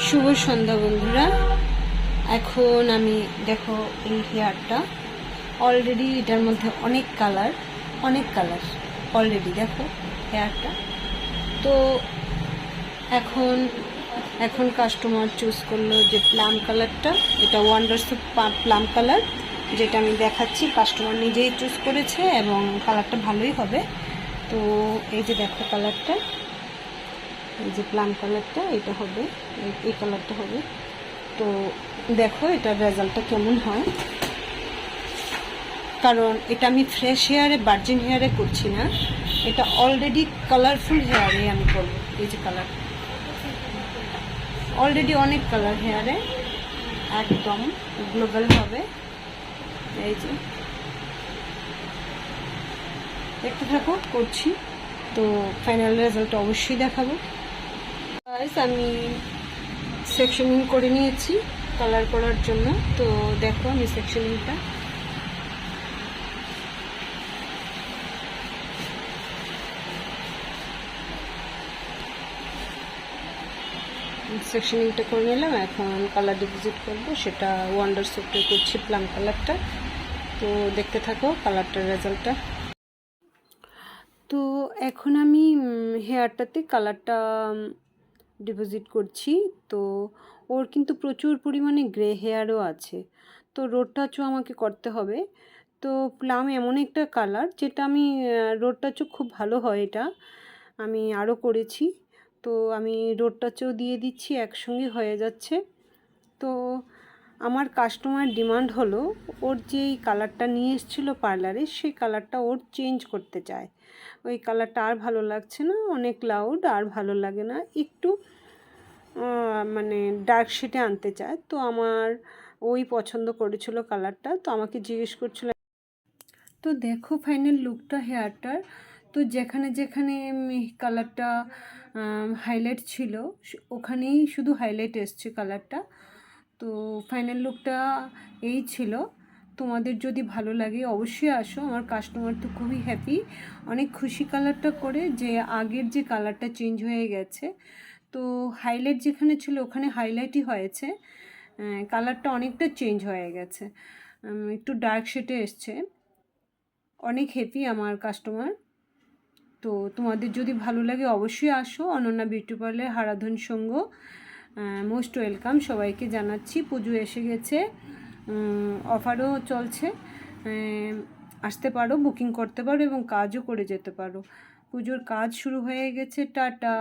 শুভ সন্ধ্যা বন্ধুরা। এখন আমি দেখো এই হেয়ারটা অলরেডি এটার মধ্যে অনেক কালার অলরেডি দেখো হেয়ারটা। তো এখন এখন কাস্টমার চুজ করলো যে প্লাম কালারটা, এটা ওয়ান্ডারস প্লাম কালার, যেটা আমি দেখাচ্ছি। কাস্টমার নিজেই চুজ করেছে এবং কালারটা ভালোই হবে। তো এই যে দেখো কালারটা, এই যে প্লাম কালারটা, এটা হবে, এই কালারটা হবে। তো দেখো এটার রেজাল্টটা কেমন হয়, কারণ এটা আমি ফ্রেশ হেয়ারে, ভার্জিন হেয়ারে করছি না, এটা অলরেডি কালারফুল হেয়ারে আমি করবো। এই যে কালার অলরেডি অনেক কালার হেয়ারে, একদম গ্লোবাল হবে। এই যে দেখতে থাকো, করছি। তো ফাইনাল রেজাল্ট অবশ্যই দেখাবো। আমি সেকশনিং করে নিয়েছি কালার করার জন্য। তো দেখো আমি সেকশনিংটা করে নিলাম। এখন কালার ডিপোজিট করবো, সেটা ওয়ান্ডার সোপে করছি প্লাম কালারটা। তো দেখতে থাকো কালারটার রেজাল্টটা। তো এখন আমি হেয়ারটাতে কালারটা ডিপোজিট করছি। তো ওর কিন্তু প্রচুর পরিমাণে গ্রে হেয়ারও আছে, তো রোড টাচও আমাকে করতে হবে। তো প্লাম এমন একটা কালার যেটা আমি রোড টাচও খুব ভালো হয়, এটা আমি আরও করেছি। তো আমি রোড টাচও দিয়ে দিচ্ছি, একসঙ্গে হয়ে যাচ্ছে। তো আমার কাস্টমার ডিমান্ড হলো ওর যেই কালারটা নিয়ে এসেছিলো পার্লারে, সেই কালারটা ওর চেঞ্জ করতে চায়। ওই কালারটা আর ভালো লাগছে না, অনেক লাউড, আর ভালো লাগে না, একটু মানে ডার্ক শেডে আনতে চায়। তো আমার ওই পছন্দ করেছিল কালারটা, তো আমাকে জিজ্ঞেস করছিল। তো দেখো ফাইনাল লুকটা হেয়ারটার। তো যেখানে যেখানে কালারটা হাইলাইট ছিল, ওখানেই শুধু হাইলাইট এসছে কালারটা। তো ফাইনাল লুকটা এই ছিল। তোমাদের যদি ভালো লাগে অবশ্যই আসো। আমার কাস্টমার তো খুবই হ্যাপি, অনেক খুশি কালারটা করে, যে আগের যে কালারটা চেঞ্জ হয়ে গেছে। তো হাইলাইট যেখানে ছিল ওখানে হাইলাইটই হয়েছে, কালারটা অনেকটা চেঞ্জ হয়ে গেছে, একটু ডার্ক শেডে এসছে। অনেক হ্যাপি আমার কাস্টমার। তো তোমাদের যদি ভালো লাগে অবশ্যই আসো। অনন্যা বিউটি পার্লার, হারাধন সঙ্গ, মোস্ট ওয়েলকাম সবাইকে জানাচ্ছি। পুজো এসে গেছে, অফারও চলছে, আসতে পারো, বুকিং করতে পারো এবং কাজও করে যেতে পারো। পুজোর কাজ শুরু হয়ে গেছে। টাটা।